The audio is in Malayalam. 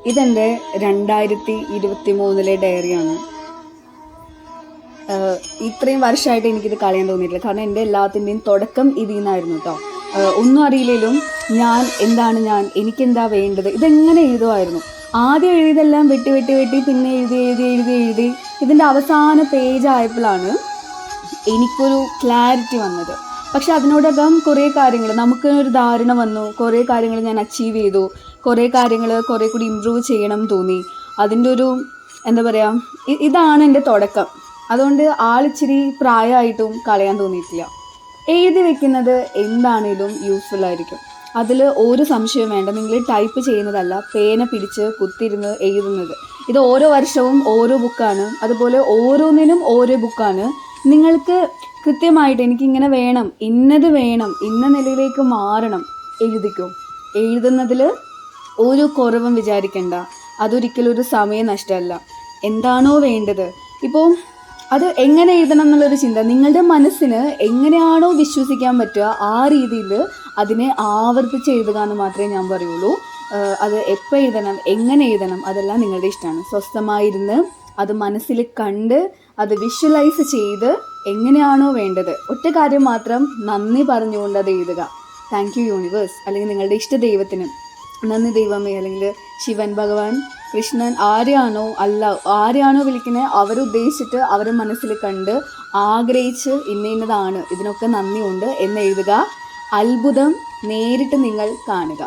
ഇതെൻ്റെ 2023 ഡയറിയാണ്. ഇത്രയും വർഷമായിട്ട് എനിക്കിത് കളയാൻ തോന്നിയിട്ടില്ല. കാരണം എൻ്റെ എല്ലാത്തിൻ്റെയും തുടക്കം ഇതിൽ നിന്നായിരുന്നു കേട്ടോ. ഒന്നും അറിയില്ലെങ്കിലും എനിക്കെന്താ വേണ്ടത്, ഇതെങ്ങനെ എഴുതുമായിരുന്നു. ആദ്യം എഴുതിയതെല്ലാം വെട്ടി പിന്നെ എഴുതി ഇതിൻ്റെ അവസാന പേജ് ആയപ്പോഴാണ് എനിക്കൊരു ക്ലാരിറ്റി വന്നത്. പക്ഷെ അതിനോടകം കുറേ കാര്യങ്ങൾ നമുക്ക് ഒരു ധാരണ വന്നു, കുറേ കാര്യങ്ങൾ ഞാൻ അച്ചീവ് ചെയ്തു, കുറേ കാര്യങ്ങൾ കുറേ കൂടി ഇമ്പ്രൂവ് ചെയ്യണം തോന്നി. അതിൻ്റെ ഒരു എന്താ പറയുക, ഇതാണ് എൻ്റെ തുടക്കം. അതുകൊണ്ട് ആളിച്ചിരി പ്രായമായിട്ടും കളയാൻ തോന്നിയിട്ടില്ല. എഴുതി വെക്കുന്നത് എന്താണേലും യൂസ്ഫുൾ ആയിരിക്കും. അതിൽ ഒരു സംശയവും വേണ്ട. നിങ്ങൾ ടൈപ്പ് ചെയ്യുന്നതല്ല, പേന പിടിച്ച് കുത്തിരുന്ന് എഴുതുന്നത്. ഇത് ഓരോ വർഷവും ഓരോ ബുക്കാണ്, അതുപോലെ ഓരോന്നിനും ഓരോ ബുക്കാണ്. നിങ്ങൾക്ക് കൃത്യമായിട്ട് എനിക്കിങ്ങനെ വേണം, ഇന്നത് വേണം, ഇന്ന നിലയിലേക്ക് മാറണം, എഴുതിക്കും. എഴുതുന്നതിൽ ഒരു കുറവും വിചാരിക്കണ്ട. അതൊരിക്കലും ഒരു സമയനഷ്ടമല്ല. എന്താണോ വേണ്ടത്, ഇപ്പോൾ അത് എങ്ങനെ എഴുതണം എന്നുള്ളൊരു ചിന്ത, നിങ്ങളുടെ മനസ്സിന് എങ്ങനെയാണോ വിശ്വസിക്കാൻ പറ്റുക ആ രീതിയിൽ അതിനെ ആവർത്തിച്ച് എഴുതുക എന്ന് മാത്രമേ ഞാൻ പറയുള്ളൂ. അത് എപ്പോൾ എഴുതണം, എങ്ങനെ എഴുതണം, അതെല്ലാം നിങ്ങളുടെ ഇഷ്ടമാണ്. സ്വസ്ഥമായിരുന്ന് അത് മനസ്സിൽ കണ്ട് അത് വിഷ്വലൈസ് ചെയ്ത് എങ്ങനെയാണോ വേണ്ടത്, ഒറ്റ കാര്യം മാത്രം നന്ദി പറഞ്ഞുകൊണ്ട് അത് എഴുതുക. താങ്ക് യു യൂണിവേഴ്സ്, അല്ലെങ്കിൽ നിങ്ങളുടെ ഇഷ്ട ദൈവത്തിന് നന്ദി ദൈവമേ, അല്ലെങ്കിൽ ശിവൻ, ഭഗവാൻ, കൃഷ്ണൻ, ആരെയാണോ വിളിക്കുന്നത് അവരുദ്ദേശിച്ചിട്ട് അവരെ മനസ്സിൽ കണ്ട് ആഗ്രഹിച്ച് ഇന്നതാണ്, ഇതിനൊക്കെ നന്ദിയുണ്ട് എന്ന് എഴുതുക. അത്ഭുതം നേരിട്ട് നിങ്ങൾ കാണുക.